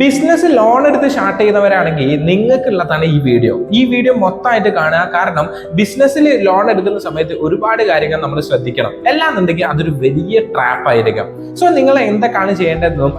Business loan എടുത്ത് start ചെയ്യുന്നവരാണെങ്കിൽ നിങ്ങൾക്കുള്ളതാണ് ഈ video മൊത്തമായിട്ട് കാണുക. കാരണം ബിസിനസ്സിൽ ലോൺ എടുക്കുന്ന സമയത്ത് ഒരുപാട് കാര്യങ്ങൾ നമ്മൾ ശ്രദ്ധിക്കണം. എല്ലാന്നുണ്ടെങ്കിൽ അതൊരു വലിയ ട്രാപ്പ് ആയിരിക്കും. സോ നിങ്ങൾ എന്തൊക്കെയാണ് ചെയ്യേണ്ടതെന്നും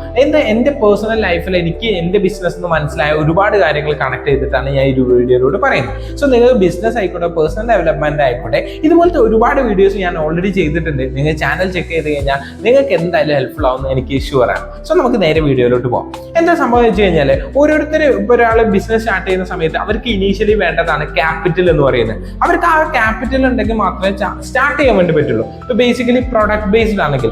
എന്റെ പേഴ്സണൽ ലൈഫിൽ എനിക്ക് എന്റെ ബിസിനസ് എന്ന് മനസ്സിലായ ഒരുപാട് കാര്യങ്ങൾ കണക്ട് ചെയ്തിട്ടാണ് ഞാൻ ഈ ഒരു വീഡിയോയിലൂടെ പറയുന്നത്. സോ നിങ്ങൾ ബിസിനസ് ആയിക്കോട്ടെ, പേഴ്സണൽ ഡെവലപ്മെന്റ് ആയിക്കോട്ടെ, ഇതുപോലത്തെ ഒരുപാട് വീഡിയോസ് ഞാൻ ഓൾറെഡി ചെയ്തിട്ടുണ്ട്. നിങ്ങൾ ചാനൽ ചെക്ക് ചെയ്ത് കഴിഞ്ഞാൽ നിങ്ങൾക്ക് എന്തായാലും ഹെൽപ്ഫുൾ ആവുന്ന എനിക്ക് ഷുവറാണ്. സോ നമുക്ക് നേരെ വീഡിയോയിലോട്ട് പോകാം. എന്താ സംഭവം വെച്ച് കഴിഞ്ഞാല് ഓരോരുത്തർ ഇപ്പോൾ ഒരാൾ ബിസിനസ് സ്റ്റാർട്ട് ചെയ്യുന്ന സമയത്ത് അവർക്ക് ഇനീഷ്യലി വേണ്ടതാണ് ക്യാപിറ്റൽ എന്ന് പറയുന്നത്. അവർക്ക് ആ ക്യാപിറ്റൽ ഉണ്ടെങ്കിൽ മാത്രമേ സ്റ്റാർട്ട് ചെയ്യാൻ വേണ്ടി പറ്റുള്ളൂ. ഇപ്പൊ ബേസിക്കലി പ്രൊഡക്റ്റ് ബേസ്ഡ് ആണെങ്കിൽ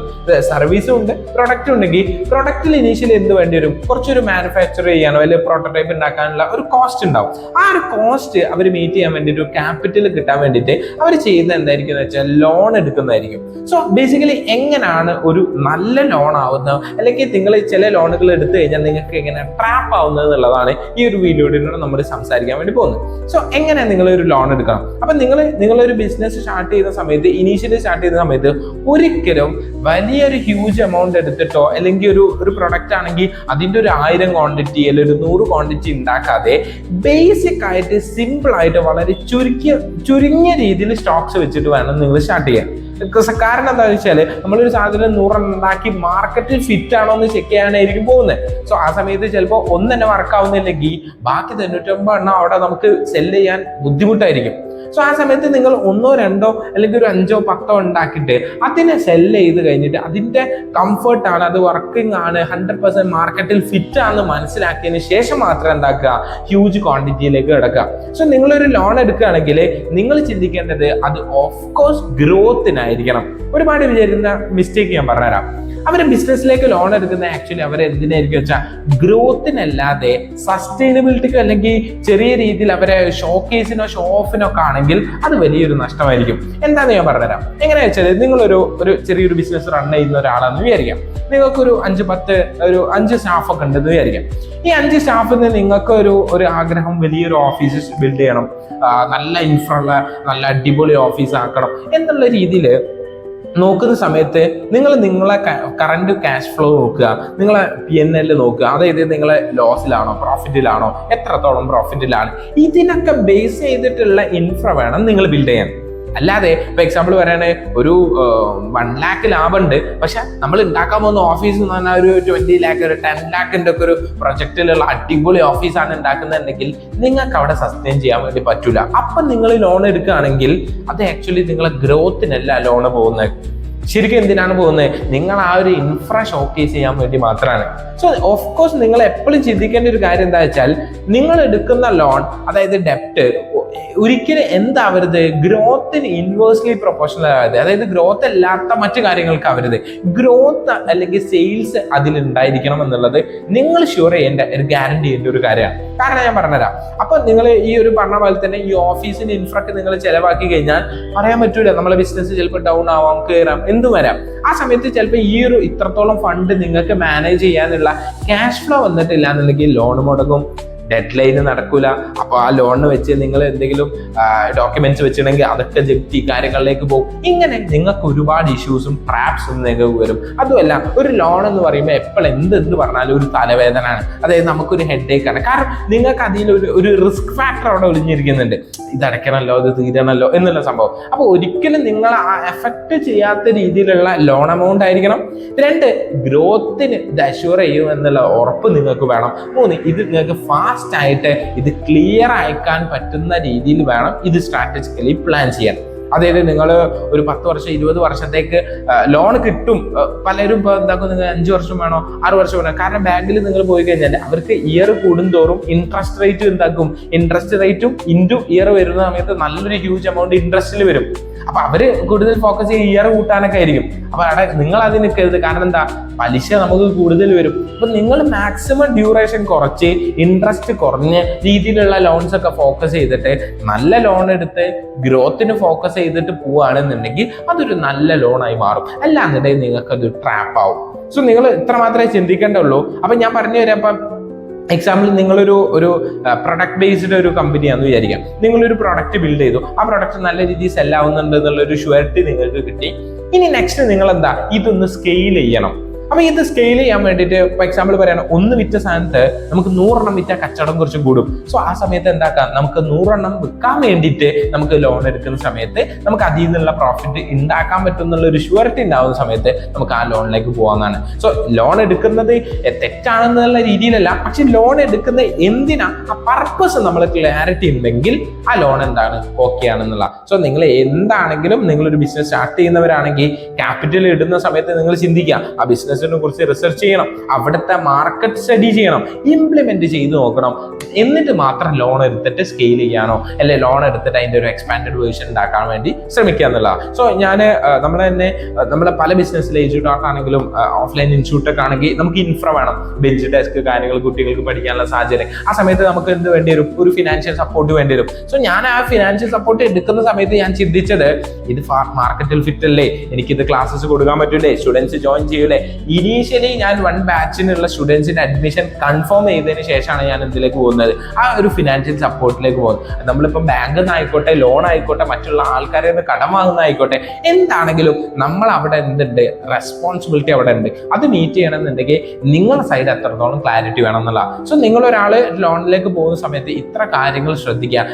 സർവീസും ഉണ്ട്, പ്രൊഡക്റ്റ് ഉണ്ടെങ്കിൽ പ്രൊഡക്റ്റിൽ ഇനീഷ്യലി എന്ത് വേണ്ടി വരും? കുറച്ചൊരു മാനുഫാക്ചർ ചെയ്യാനോ അല്ലെങ്കിൽ പ്രോട്ടോടൈപ്പ് ഉണ്ടാക്കാനുള്ള ഒരു കോസ്റ്റ് ഉണ്ടാവും. ആ ഒരു കോസ്റ്റ് അവർ മീറ്റ് ചെയ്യാൻ വേണ്ടിയിട്ട് ക്യാപിറ്റൽ കിട്ടാൻ വേണ്ടിയിട്ട് അവർ ചെയ്യുന്നത് എന്തായിരിക്കും എന്ന് വെച്ചാൽ ലോൺ എടുക്കുന്നതായിരിക്കും. സോ ബേസിക്കലി എങ്ങനെയാണ് ഒരു നല്ല ലോൺ ആവുന്നത്, അല്ലെങ്കിൽ നിങ്ങൾ ചില ലോണുകൾ എടുത്തു കഴിഞ്ഞാൽ നിങ്ങൾക്ക് എങ്ങനെ ട്രാപ്പ് ആവുന്നത് എന്നുള്ളതാണ് ഈ ഒരു വീഡിയോയിലൂടെ നമ്മൾ സംസാരിക്കാൻ വേണ്ടി പോകുന്നത്. സോ എങ്ങനെ നിങ്ങൾ ഒരു ലോൺ എടുക്കണം? അപ്പൊ നിങ്ങളൊരു ബിസിനസ് സ്റ്റാർട്ട് ചെയ്യുന്ന സമയത്ത്, ഇനീഷ്യലി സ്റ്റാർട്ട് ചെയ്യുന്ന സമയത്ത് ഒരിക്കലും വലിയൊരു ഹ്യൂജ് എമൗണ്ട് എടുത്തിട്ടോ അല്ലെങ്കിൽ ഒരു പ്രൊഡക്റ്റ് ആണെങ്കിൽ അതിന്റെ ഒരു 1000 ക്വാണ്ടിറ്റി അല്ലെങ്കിൽ ഒരു 100 ക്വാണ്ടിറ്റി ഉണ്ടാക്കാതെ ബേസിക് ആയിട്ട് സിമ്പിൾ ആയിട്ട് വളരെ ചുരുങ്ങിയ രീതിയിൽ സ്റ്റോക്സ് വെച്ചിട്ട് വേണം നിങ്ങൾ സ്റ്റാർട്ട് ചെയ്യാൻ. കാരണം എന്താണെന്ന് വെച്ചാല് നമ്മളൊരു സാധനം 100 ഉണ്ടാക്കി മാർക്കറ്റിൽ ഫിറ്റ് ആണോ എന്ന് ചെക്ക് ചെയ്യാനായിരിക്കും പോകുന്നത്. സോ ആ സമയത്ത് ചിലപ്പോൾ ഒന്നെന്നെ വർക്ക് ആവുന്നില്ലെങ്കിൽ ബാക്കി 99 എണ്ണം അവിടെ നമുക്ക് സെല് ചെയ്യാൻ ബുദ്ധിമുട്ടായിരിക്കും. സോ ആ സമയത്ത് നിങ്ങൾ 1, 2 അല്ലെങ്കിൽ ഒരു 5, 10 ഉണ്ടാക്കിയിട്ട് അതിനെ സെല് ചെയ്ത് കഴിഞ്ഞിട്ട് അതിന്റെ കംഫർട്ട് ആണ്, അത് വർക്കിംഗ് ആണ്, 100% മാർക്കറ്റിൽ ഫിറ്റ് ആണെന്ന് മനസ്സിലാക്കിയതിന് ശേഷം മാത്രം എന്താക്കുക, ഹ്യൂജ് ക്വാണ്ടിറ്റിയിലേക്ക് കിടക്കുക. സോ നിങ്ങളൊരു ലോൺ എടുക്കുകയാണെങ്കിൽ നിങ്ങൾ ചിന്തിക്കേണ്ടത് അത് ഓഫ് കോഴ്സ് ഗ്രോത്തിനായിരിക്കണം. ഒരുപാട് വിചാരിക്കുന്ന മിസ്റ്റേക്ക് ഞാൻ പറഞ്ഞുതരാം. അവർ ബിസിനസ്സിലേക്ക് ലോൺ എടുക്കുന്ന ആക്ച്വലി അവർ എന്തിനായിരിക്കും വെച്ചാൽ ഗ്രോത്തിനല്ലാതെ സസ്റ്റൈനബിലിറ്റിക്കോ അല്ലെങ്കിൽ ചെറിയ രീതിയിൽ അവരെ ഷോക്കേസിനോ ഷോ ഓഫിനോ ഒക്കെ ആണെങ്കിൽ അത് വലിയൊരു നഷ്ടമായിരിക്കും. എന്താണെന്ന് ഞാൻ പറഞ്ഞുതരാം. എങ്ങനെയാ വെച്ചാൽ നിങ്ങളൊരു ചെറിയൊരു ബിസിനസ് റൺ ചെയ്യുന്ന ഒരാളാണെന്ന് വിചാരിക്കാം. നിങ്ങൾക്കൊരു 5 സ്റ്റാഫൊക്കെ ഉണ്ടെന്ന് വിചാരിക്കാം. ഈ 5 സ്റ്റാഫിൽ നിന്ന് നിങ്ങൾക്ക് ഒരു ആഗ്രഹം വലിയൊരു ഓഫീസ് ബിൽഡ് ചെയ്യണം, നല്ല ഇൻഫ്രാ നല്ല അടിപൊളി ഓഫീസ് ആക്കണം എന്നുള്ള രീതിയിൽ നോക്കുന്ന സമയത്ത് നിങ്ങളെ കറണ്ട് ക്യാഷ് ഫ്ലോ നോക്കുക, നിങ്ങളെ PNL നോക്കുക. അതായത് നിങ്ങളെ ലോസിലാണോ പ്രോഫിറ്റിലാണോ, എത്രത്തോളം പ്രോഫിറ്റിലാണ്, ഇതിനൊക്കെ ബേസ് ചെയ്തിട്ടുള്ള ഇൻഫ്ര വേണം നിങ്ങൾ ബിൽഡ് ചെയ്യാൻ. അല്ലാതെ ഇപ്പൊ എക്സാമ്പിൾ പറയുകയാണെങ്കിൽ ഒരു 1 lakh ലാഭമുണ്ട്, പക്ഷെ നമ്മൾ ഉണ്ടാക്കാൻ പോകുന്ന ഓഫീസ് എന്ന് പറഞ്ഞാൽ ഒരു 20 lakh ഒരു 10 lakh ഒക്കെ ഒരു പ്രൊജക്റ്റിലുള്ള അടിപൊളി ഓഫീസാണ് ഉണ്ടാക്കുന്നുണ്ടെങ്കിൽ നിങ്ങൾക്ക് അവിടെ സസ്റ്റെയിൻ ചെയ്യാൻ വേണ്ടി പറ്റൂല. അപ്പൊ നിങ്ങൾ ലോൺ എടുക്കുകയാണെങ്കിൽ അത് ആക്ച്വലി നിങ്ങളെ ഗ്രോത്തിനല്ല ലോണ് പോകുന്നത്. ശരിക്കും എന്തിനാണ് പോകുന്നത്? നിങ്ങൾ ആ ഒരു ഇൻഫ്ര ഷോക്കേസ് ചെയ്യാൻ വേണ്ടി മാത്രമാണ്. സോ ഓഫ് കോഴ്സ് നിങ്ങൾ എപ്പോഴും ചിന്തിക്കേണ്ട ഒരു കാര്യം എന്താ വെച്ചാൽ നിങ്ങൾ എടുക്കുന്ന ലോൺ, അതായത് ഡെപ്റ്റ്, ഒരിക്കലും എന്താവരുത്, ഗ്രോത്തിന് ഇൻവേഴ്സ്ലി പ്രൊപ്പോർഷണൽ ആവരുത്. അതായത് ഗ്രോത്ത് അല്ലാത്ത മറ്റു കാര്യങ്ങൾക്ക് ആവരുത്. ഗ്രോത്ത് അല്ലെങ്കിൽ സെയിൽസ് അതിലുണ്ടായിരിക്കണം എന്നുള്ളത് നിങ്ങൾ ഷുവർ ചെയ്യേണ്ട ഒരു ഗ്യാരണ്ടി ചെയ്യേണ്ട ഒരു കാര്യമാണ്. കാരണം ഞാൻ പറഞ്ഞുതരാം. അപ്പൊ നിങ്ങൾ ഈ ഒരു പറഞ്ഞ പോലെ തന്നെ ഈ ഓഫീസിന്റെ ഇൻഫ്രക്ക് നിങ്ങൾ ചെലവാക്കി കഴിഞ്ഞാൽ പറയാൻ പറ്റൂല, നമ്മളെ ബിസിനസ് ചിലപ്പോൾ ഡൗൺ ആവാം, കയറാം, എന്തും വരാം. ആ സമയത്ത് ചിലപ്പോൾ ഈ ഒരു ഇത്രത്തോളം ഫണ്ട് നിങ്ങൾക്ക് മാനേജ് ചെയ്യാനുള്ള ക്യാഷ് ഫ്ലോ വന്നിട്ടില്ല എന്നുണ്ടെങ്കിൽ ലോൺ മുടങ്ങും, ഡെഡ് ലൈന് നടക്കൂല. അപ്പൊ ആ ലോണിന് വെച്ച് നിങ്ങൾ എന്തെങ്കിലും ഡോക്യുമെന്റ്സ് വെച്ചിട്ടുണ്ടെങ്കിൽ അതൊക്കെ ജപ്തി കാര്യങ്ങളിലേക്ക് പോകും. ഇങ്ങനെ നിങ്ങൾക്ക് ഒരുപാട് ഇഷ്യൂസും ട്രാപ്സും നിങ്ങൾക്ക് വരും. അതുമല്ല, ഒരു ലോൺ എന്ന് പറയുമ്പോൾ എപ്പോഴും എന്ത് പറഞ്ഞാലും ഒരു തലവേദനയാണ്. അതായത് നമുക്കൊരു ഹെഡേക്ക് ആണ്. കാരണം നിങ്ങൾക്ക് അതിൽ ഒരു റിസ്ക് ഫാക്ടർ അവിടെ ഒളിഞ്ഞിരിക്കുന്നുണ്ട്. ഇത് അടയ്ക്കണമല്ലോ, ഇത് തീരണമല്ലോ എന്നുള്ള സംഭവം. അപ്പൊ ഒരിക്കലും നിങ്ങൾ എഫക്ട് ചെയ്യാത്ത രീതിയിലുള്ള ലോൺ എമൗണ്ട് ആയിരിക്കണം. 2, ഗ്രോത്തിന് ഇത് അഷ്യൂർ ചെയ്യും എന്നുള്ള ഉറപ്പ് നിങ്ങൾക്ക് വേണം. 3, ഇത് നിങ്ങൾക്ക് ഫാസ്റ്റ് ആയിട്ട് ഇത് ക്ലിയർ അയക്കാൻ പറ്റുന്ന രീതിയിൽ വേണം ഇത് സ്ട്രാറ്റജിക്കലി പ്ലാൻ ചെയ്യാൻ. അതായത് നിങ്ങൾ ഒരു 10 വർഷം 20 വർഷത്തേക്ക് ലോൺ കിട്ടും. പലരും ഇപ്പോൾ എന്താക്കും, നിങ്ങൾ 5 വർഷം വേണോ 6 വർഷം വേണോ? കാരണം ബാങ്കിൽ നിങ്ങൾ പോയി കഴിഞ്ഞാൽ അവർക്ക് ഇയർ കൂടുന്തോറും ഇൻട്രസ്റ്റ് റേറ്റ് എന്താക്കും, ഇൻട്രസ്റ്റ് റേറ്റും ഇൻറ്റു ഇയർ വരുന്ന സമയത്ത് നല്ലൊരു ഹ്യൂജ് എമൗണ്ട് ഇൻട്രസ്റ്റിൽ വരും. അപ്പൊ അവര് കൂടുതൽ ഫോക്കസ് ചെയ്യുക ഇയർ കൂട്ടാനൊക്കെ ആയിരിക്കും. അപ്പൊ അവിടെ നിങ്ങൾ അതിന് നിൽക്കരുത്. കാരണം എന്താ, പലിശ നമുക്ക് കൂടുതൽ വരും. അപ്പൊ നിങ്ങൾ മാക്സിമം ഡ്യൂറേഷൻ കുറച്ച് ഇൻട്രസ്റ്റ് കുറഞ്ഞ രീതിയിലുള്ള ലോൺസ് ഒക്കെ ഫോക്കസ് ചെയ്തിട്ട് നല്ല ലോൺ എടുത്ത് ഗ്രോത്തിന് ഫോക്കസ് ചെയ്തിട്ട് പോവുകയാണെന്നുണ്ടെങ്കിൽ അതൊരു നല്ല ലോണായി മാറും. അല്ലാന്നുണ്ടെങ്കിൽ നിങ്ങൾക്ക് അതൊരു ട്രാപ്പ് ആവും. സോ നിങ്ങൾ ഇത്ര മാത്രമേ ചിന്തിക്കേണ്ടുള്ളൂ. അപ്പൊ ഞാൻ പറഞ്ഞു തരാം. അപ്പം എക്സാമ്പിൾ, നിങ്ങളൊരു പ്രൊഡക്റ്റ് ബേസ്ഡ് ഒരു കമ്പനിയാണെന്ന് വിചാരിക്കാം. നിങ്ങളൊരു പ്രൊഡക്റ്റ് ബിൽഡ് ചെയ്തു, ആ പ്രൊഡക്റ്റ് നല്ല രീതിയിൽ സെല്ലാവുന്നുണ്ട് എന്നുള്ളൊരു ഷുവറിറ്റി നിങ്ങൾക്ക് കിട്ടി. ഇനി നെക്സ്റ്റ് നിങ്ങൾ എന്താ, ഇതൊന്ന് സ്കെയിൽ ചെയ്യണം. അപ്പൊ ഇത് സ്കെയിൽ ചെയ്യാൻ വേണ്ടിയിട്ട് ഫോർ എക്സാമ്പിൾ പറയണം, 1 വിറ്റ സാധനത്ത് നമുക്ക് 100 വിറ്റ കച്ചവടം കുറച്ച് കൂടും. സോ ആ സമയത്ത് എന്താക്കാം, നമുക്ക് 100 വിൽക്കാൻ വേണ്ടിയിട്ട് നമുക്ക് ലോൺ എടുക്കുന്ന സമയത്ത് നമുക്ക് അതിൽ നിന്നുള്ള പ്രോഫിറ്റ് ഉണ്ടാക്കാൻ പറ്റും എന്നുള്ള ഒരു ഷുവറിറ്റി ഉണ്ടാവുന്ന സമയത്ത് നമുക്ക് ആ ലോണിലേക്ക് പോകാവുന്നതാണ്. സോ ലോൺ എടുക്കുന്നത് തെറ്റാണെന്നുള്ള രീതിയിലല്ല, പക്ഷെ ലോൺ എടുക്കുന്നത് എന്തിനാ, ആ പർപ്പസ് നമ്മൾ ക്ലാരിറ്റി ഉണ്ടെങ്കിൽ ആ ലോൺ എന്താണ് ഓക്കെ ആണെന്നുള്ള. സോ നിങ്ങൾ എന്താണെങ്കിലും നിങ്ങളൊരു ബിസിനസ് സ്റ്റാർട്ട് ചെയ്യുന്നവരാണെങ്കിൽ ക്യാപിറ്റൽ ഇടുന്ന സമയത്ത് നിങ്ങൾ ചിന്തിക്കുക, ആ ബിസിനസിനെ കുറിച്ച് റിസർച്ച് ചെയ്യണം, അവിടുത്തെ മാർക്കറ്റ് സ്റ്റഡി ചെയ്യണം, ഇംപ്ലിമെന്റ് ചെയ്ത് നോക്കണം, എന്നിട്ട് മാത്രം ലോൺ എടുത്തിട്ട് സ്കെയിൽ ചെയ്യാനോ അല്ലെ ലോൺ എടുത്തിട്ട് അതിന്റെ ഒരു എക്സ്പാൻഡഡ് വേർഷൻ ഉണ്ടാക്കാൻ വേണ്ടി ശ്രമിക്കുക എന്നുള്ളതാണ്. സോ ഞാൻ നമ്മളെ പല ബിസിനസ്സിലെ എജ്യൂട്ടാർട്ട് ആണെങ്കിലും ഓഫ്ലൈൻ ഇൻസ്റ്റിറ്റ്യൂട്ടൊക്കെ ആണെങ്കിൽ നമുക്ക് ഇൻഫ്ര വേണം, ബെഞ്ച് ഡെസ്ക് കാര്യങ്ങൾ കുട്ടികൾക്ക് പഠിക്കാനുള്ള സാഹചര്യം. ആ സമയത്ത് നമുക്ക് എന്ത് വേണ്ടി വരും, ഒരു ഫിനാൻഷ്യൽ സപ്പോർട്ട് വേണ്ടി വരും. സോ ഞാൻ ആ ഫിനാൻഷ്യൽ സപ്പോർട്ട് എടുക്കുന്ന സമയത്ത് ഞാൻ ചിന്തിച്ചത്, ഇത് മാർക്കറ്റിൽ ഫിറ്റ് അല്ലേ, എനിക്കിത് ക്ലാസ്സസ് കൊടുക്കാൻ പറ്റൂലേ, സ്റ്റുഡൻസ് ജോയിൻ ചെയ്യൂലേ. ഇനീഷ്യലി ഞാൻ 1 ബാച്ചിനുള്ള സ്റ്റുഡൻസിന്റെ അഡ്മിഷൻ കൺഫേം ചെയ്തതിന് ശേഷമാണ് ഞാൻ ഇതിലേക്ക് പോകുന്നത്, ആ ഒരു ഫിനാൻഷ്യൽ സപ്പോർട്ടിലേക്ക് പോകുന്നത്. നമ്മളിപ്പോൾ ബാങ്കിൽ നിന്നായിക്കോട്ടെ, ലോൺ ആയിക്കോട്ടെ, മറ്റുള്ള ആൾക്കാരെ നിന്ന് കടം വാങ്ങുന്നതായിക്കോട്ടെ, എന്താണെങ്കിലും നമ്മൾ അവിടെ എന്തുണ്ട്, റെസ്പോൺസിബിലിറ്റി അവിടെ ഉണ്ട്. അത് മീറ്റ് ചെയ്യണമെന്നുണ്ടെങ്കിൽ നിങ്ങളുടെ സൈഡ് എത്രത്തോളം ക്ലാരിറ്റി വേണം എന്നുള്ള. സോ നിങ്ങൾ ഒരാൾ ലോണിലേക്ക് പോകുന്ന സമയത്ത് ഇത്ര കാര്യങ്ങൾ ശ്രദ്ധിക്കുക.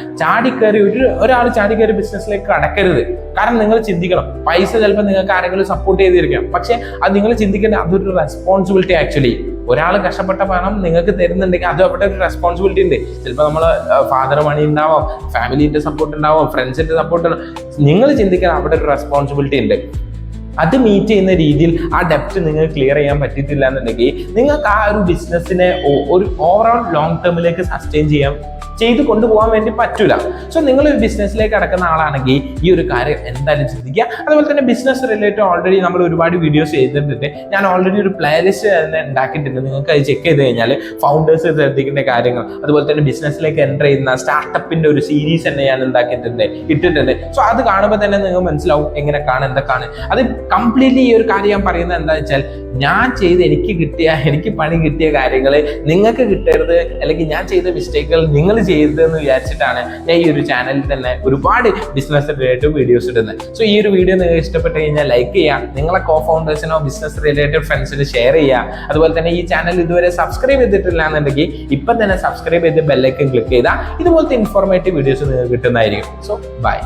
ഒരാൾ ചാടിക്കയറി ബിസിനസ്സിലേക്ക് കടക്കരുത്. കാരണം നിങ്ങൾ ചിന്തിക്കണം, പൈസ ചിലപ്പോൾ നിങ്ങൾക്ക് ആരെങ്കിലും സപ്പോർട്ട് ചെയ്തിരിക്കാം, പക്ഷെ അത് നിങ്ങൾ ചിന്തിക്കേണ്ട അതൊരു റെസ്പോൺസിബിലിറ്റി. ആക്ച്വലി ഒരാൾ കഷ്ടപ്പെട്ട പണം നിങ്ങൾക്ക് തരുന്നുണ്ടെങ്കിൽ അത് അവിടെ ഒരു റെസ്പോൺസിബിലിറ്റി ഉണ്ട്. ചിലപ്പോൾ നമ്മൾ ഫാദർ മണി ഉണ്ടാവാം, ഫാമിലിന്റെ സപ്പോർട്ട് ഉണ്ടാവാം, ഫ്രണ്ട്സിന്റെ സപ്പോർട്ട് ഉണ്ടാവും. നിങ്ങൾ ചിന്തിക്കണം അവിടെ ഒരു റെസ്പോൺസിബിലിറ്റി ഉണ്ട്. അത് മീറ്റ് ചെയ്യുന്ന രീതിയിൽ ആ ഡെപ്റ്റ് നിങ്ങൾക്ക് ക്ലിയർ ചെയ്യാൻ പറ്റിയിട്ടില്ല എന്നുണ്ടെങ്കിൽ നിങ്ങൾക്ക് ആ ഒരു ബിസിനസ്സിനെ ഒരു ഓവറോൾ ലോങ് ടേമിലേക്ക് സസ്റ്റെയിൻ ചെയ്ത് കൊണ്ടുപോകാൻ വേണ്ടി പറ്റൂല. സോ നിങ്ങൾ ഒരു ബിസിനസ്സിലേക്ക് കടക്കുന്ന ആളാണെങ്കിൽ ഈ ഒരു കാര്യം എന്തായാലും ചിന്തിക്കുക. അതുപോലെ തന്നെ ബിസിനസ് റിലേറ്റഡ് ഓൾറെഡി നമ്മൾ ഒരുപാട് വീഡിയോസ് ചെയ്തിട്ടുണ്ട്. ഞാൻ ഓൾറെഡി ഒരു പ്ലേലിസ്റ്റ് തന്നെ ഉണ്ടാക്കിയിട്ടുണ്ട്. നിങ്ങൾക്ക് അത് ചെക്ക് ചെയ്ത് കഴിഞ്ഞാൽ ഫൗണ്ടേഴ്സ് ശ്രദ്ധിക്കേണ്ട കാര്യങ്ങൾ, അതുപോലെ തന്നെ ബിസിനസ്സിലേക്ക് എൻ്റർ ചെയ്യുന്ന സ്റ്റാർട്ടപ്പിന്റെ ഒരു സീരീസ് തന്നെ ഞാൻ ഇട്ടിട്ടുണ്ട്. സോ അത് കാണുമ്പോൾ തന്നെ നിങ്ങൾക്ക് മനസ്സിലാവും എങ്ങനെയൊക്കെയാണ് എന്തൊക്കെയാണ്. അത് കംപ്ലീറ്റ്ലി ഈ ഒരു കാര്യം ഞാൻ പറയുന്നത് എന്താ വെച്ചാൽ, ഞാൻ ചെയ്ത് എനിക്ക് പണി കിട്ടിയ കാര്യങ്ങൾ നിങ്ങൾക്ക് കിട്ടരുത്, അല്ലെങ്കിൽ ഞാൻ ചെയ്ത മിസ്റ്റേക്കുകൾ നിങ്ങൾ ചെയ്തതെന്ന് വിചാരിച്ചിട്ടാണ് ഞാൻ ഈ ഒരു ചാനലിൽ തന്നെ ഒരുപാട് ബിസിനസ് റിലേറ്റഡ് വീഡിയോസ് ഇടുന്നത്. സോ ഈ ഒരു വീഡിയോ നിങ്ങൾക്ക് ഇഷ്ടപ്പെട്ട് കഴിഞ്ഞാൽ ലൈക്ക് ചെയ്യുക, നിങ്ങളെ കോ ഫൗണ്ടേഴ്സിനോ ബിസിനസ് റിലേറ്റഡ് ഫ്രണ്ട്സിന് ഷെയർ ചെയ്യുക. അതുപോലെ തന്നെ ഈ ചാനൽ ഇതുവരെ സബ്സ്ക്രൈബ് ചെയ്തിട്ടില്ല എന്നുണ്ടെങ്കിൽ ഇപ്പം തന്നെ സബ്സ്ക്രൈബ് ചെയ്ത് ബെല്ലൈക്കൺ ക്ലിക്ക് ചെയ്താൽ ഇതുപോലത്തെ ഇൻഫോർമേറ്റീവ് വീഡിയോസ് നിങ്ങൾക്ക് കിട്ടുന്നതായിരിക്കും. So by.